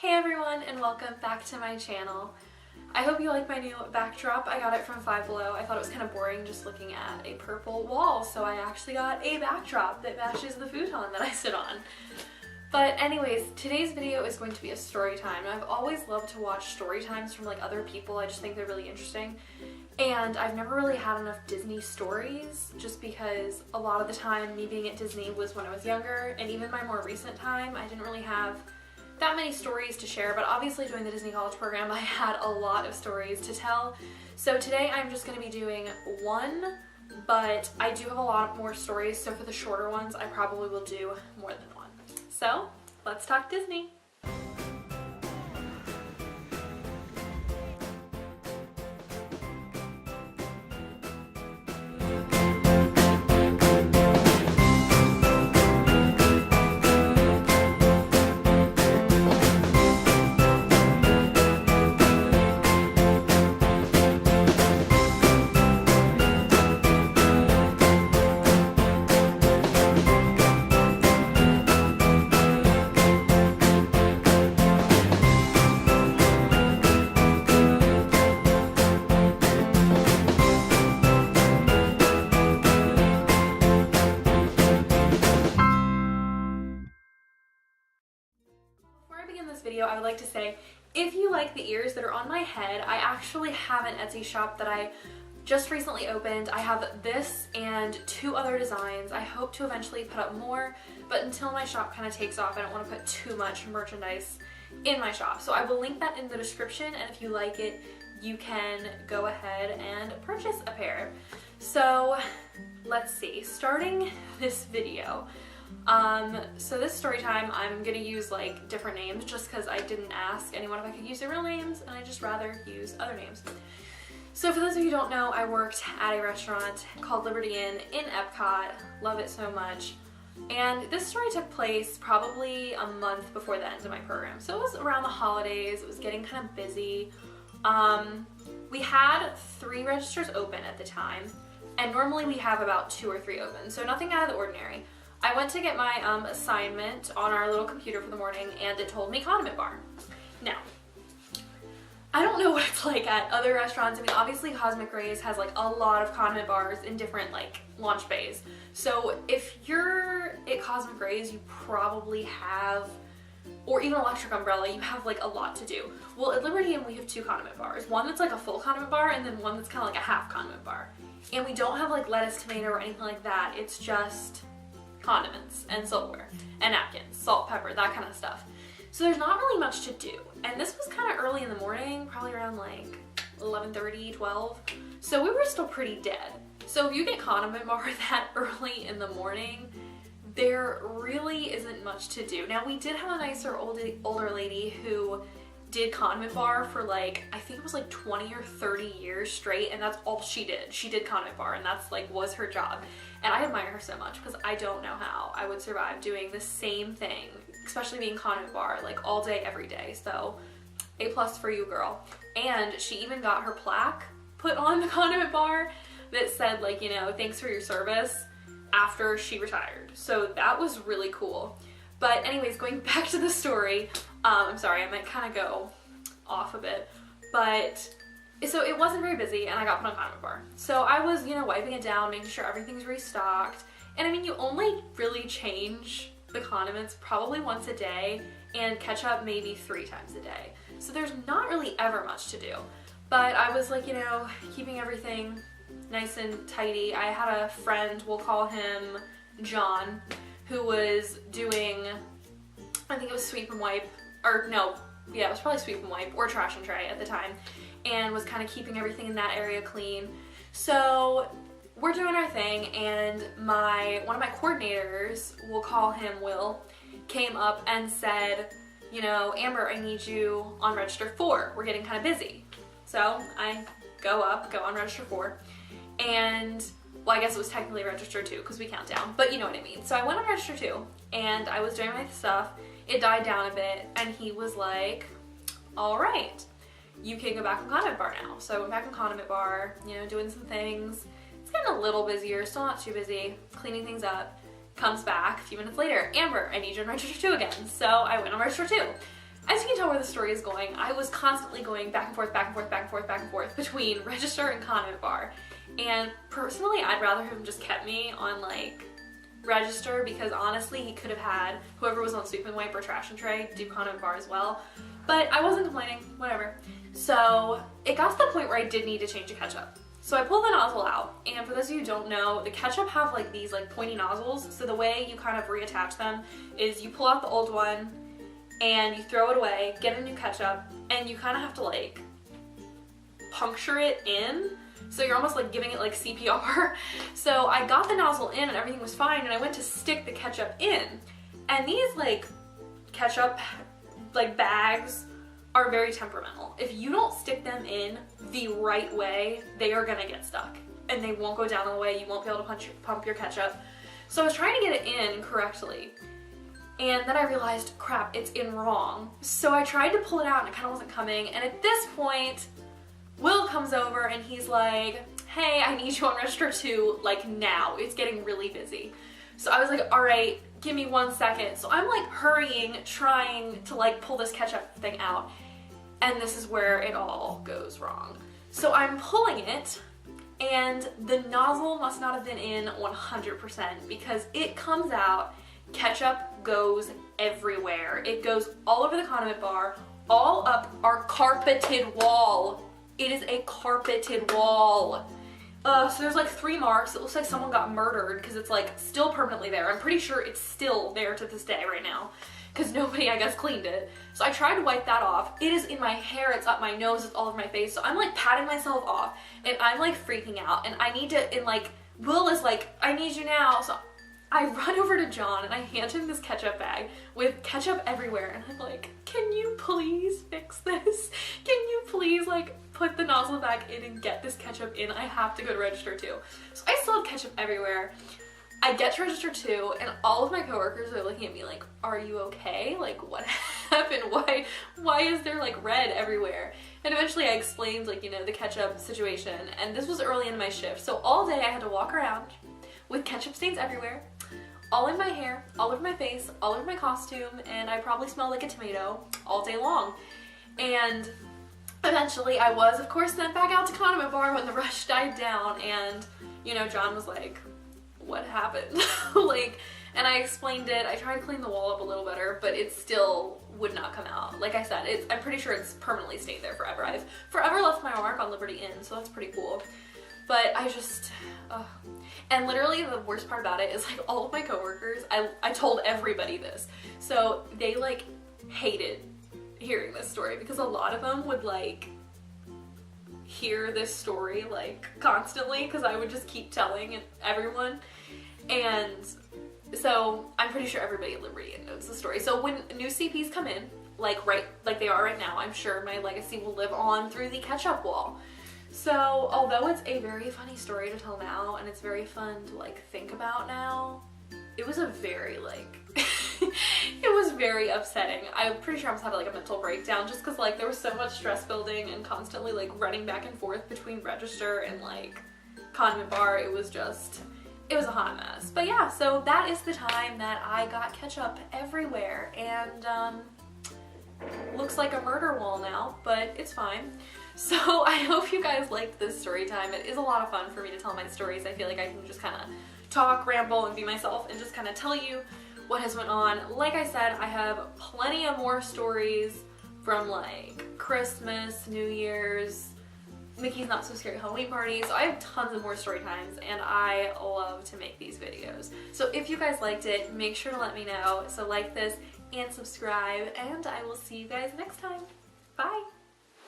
Hey everyone, and welcome back to my channel. I hope you like my new backdrop. I got it from Five Below. I thought it was kind of boring just looking at a purple wall, so I actually got a backdrop that matches the futon that I sit on. But anyways, today's video is going to be a story time. I've always loved to watch story times from like other people. I just think they're really interesting. And I've never really had enough Disney stories just because a lot of the time me being at Disney was when I was younger, and even my more recent time I didn't really have that many stories to share, but obviously doing the Disney College program I had a lot of stories to tell. So today I'm just going to be doing one, but I do have a lot more stories, so for the shorter ones I probably will do more than one. So let's talk Disney. Video, I would like to say, if you like the ears that are on my head, I actually have an Etsy shop that I just recently opened. I have this and two other designs. I hope to eventually put up more, but until my shop kind of takes off, I don't want to put too much merchandise in my shop. So I will link that in the description, and if you like it, you can go ahead and purchase a pair. So let's see, starting this video. So this story time, I'm gonna use like different names just because I didn't ask anyone if I could use their real names, and I just rather use other names. So for those of you who don't know, I worked at a restaurant called Liberty Inn in Epcot. Love it so much. And this story took place probably a month before the end of my program. So it was around the holidays, it was getting kind of busy. We had 3 registers open at the time, and normally we have about 2 or 3 open, so nothing out of the ordinary. I went to get my assignment on our little computer for the morning, and it told me condiment bar. Now, I don't know what it's like at other restaurants. I mean, obviously Cosmic Rays has like a lot of condiment bars in different like launch bays. So if you're at Cosmic Rays, you probably have, or even Electric Umbrella, you have like a lot to do. Well, at Liberty Inn we have 2 condiment bars. One that's like a full condiment bar, and then one that's kind of like a half condiment bar. And we don't have like lettuce, tomato, or anything like that. It's just condiments and silverware and napkins, salt, pepper, that kind of stuff. So there's not really much to do. And this was kind of early in the morning, probably around like 11:30, 12. So we were still pretty dead. So if you get condiment bar that early in the morning, there really isn't much to do. Now we did have a nicer older lady who did condiment bar for like, I think it was like 20 or 30 years straight, and that's all she did. She did condiment bar, and that's like was her job. And I admire her so much because I don't know how I would survive doing the same thing, especially being condiment bar like all day, every day. So A+ for you, girl. And she even got her plaque put on the condiment bar that said like, you know, thanks for your service after she retired. So that was really cool. But anyways, going back to the story, I'm sorry, I might kind of go off a bit, but so it wasn't very busy, and I got put on condiment bar. So I was, you know, wiping it down, making sure everything's restocked. And I mean, you only really change the condiments probably once a day, and ketchup maybe 3 times a day. So there's not really ever much to do. But I was like, you know, keeping everything nice and tidy. I had a friend, we'll call him John, who was doing, I think it was sweep and wipe, or no, yeah, it was probably sweep and wipe or trash and tray at the time, and was kind of keeping everything in that area clean. So we're doing our thing, and one of my coordinators, we'll call him Will, came up and said, you know, Amber, I need you on register 4. We're getting kind of busy. So I go on register 4, and well, I guess it was technically register 2 because we count down, but you know what I mean. So I went on register 2, and I was doing my stuff. It died down a bit, and he was like, all right, you can go back on condiment bar now. So I went back on condiment bar, you know, doing some things. It's getting a little busier, still not too busy, cleaning things up. Comes back a few minutes later, Amber, I need you on register 2 again. So I went on register 2. as you can tell where the story is going, I was constantly going back and forth, back and forth, back and forth, back and forth between register and condiment bar. And personally, I'd rather have just kept me on like register, because honestly, he could have had whoever was on sweep and wipe or trash and tray do condiment bar as well. But I wasn't complaining, whatever. So it got to the point where I did need to change the ketchup. So I pulled the nozzle out, and for those of you who don't know, the ketchup have like these like pointy nozzles. So the way you kind of reattach them is you pull out the old one and you throw it away, get a new ketchup, and you kind of have to like puncture it in. So you're almost like giving it like CPR. So I got the nozzle in and everything was fine, and I went to stick the ketchup in. And these like ketchup like bags are very temperamental. If you don't stick them in the right way, they are gonna get stuck and they won't go down the way. You won't be able to pump your ketchup. So I was trying to get it in correctly, and then I realized, crap, it's in wrong. So I tried to pull it out and it kind of wasn't coming. And at this point, Will comes over and he's like, hey, I need you on register 2, like now. It's getting really busy. So I was like, all right, give me 1 second. So I'm like hurrying, trying to like pull this ketchup thing out. And this is where it all goes wrong. So I'm pulling it, and the nozzle must not have been in 100% because it comes out, ketchup goes everywhere. It goes all over the condiment bar, all up our carpeted wall. It is a carpeted wall. So there's like 3 marks. It looks like someone got murdered because it's like still permanently there. I'm pretty sure it's still there to this day right now because nobody, I guess, cleaned it. So I tried to wipe that off. It is in my hair, it's up my nose, it's all over my face. So I'm like patting myself off and I'm like freaking out, and I need to, and like Will is like, I need you now. So I run over to John and I hand him this ketchup bag with ketchup everywhere, and I'm like, can you please fix this? Can you please like put the nozzle back in and get this ketchup in? I have to go to register 2. So I still have ketchup everywhere. I get to register 2 and all of my coworkers are looking at me like, are you okay? Like, what happened? Why is there like red everywhere? And eventually I explained like, you know, the ketchup situation, and this was early in my shift. So all day I had to walk around with ketchup stains everywhere, all in my hair, all over my face, all over my costume, and I probably smelled like a tomato all day long. And eventually I was, of course, sent back out to condiment bar when the rush died down, and, you know, John was like, what happened? Like, and I explained it. I tried to clean the wall up a little better, but it still would not come out. Like I said, I'm pretty sure it's permanently stayed there forever. I've forever left my mark on Liberty Inn, so that's pretty cool. But I just, and literally the worst part about it is like all of my coworkers, I told everybody this. So they like hated hearing this story because a lot of them would like hear this story like constantly because I would just keep telling everyone. And so I'm pretty sure everybody at Liberty Inn knows the story. So when new CPs come in, like they are right now, I'm sure my legacy will live on through the ketchup wall. So although it's a very funny story to tell now and it's very fun to like think about now, it was a very like it was very upsetting. I'm pretty sure I almost had like a mental breakdown just because like there was so much stress building and constantly like running back and forth between register and like condiment bar. It was a hot mess. But yeah, so that is the time that I got ketchup everywhere, and looks like a murder wall now, but it's fine. So I hope you guys liked this story time. It is a lot of fun for me to tell my stories. I feel like I can just kind of talk, ramble, and be myself and just kind of tell you what has went on. Like I said, I have plenty of more stories from like Christmas, New Year's, Mickey's Not So Scary Halloween Party. So I have tons of more story times, and I love to make these videos. So if you guys liked it, make sure to let me know. So like this and subscribe, and I will see you guys next time. Bye!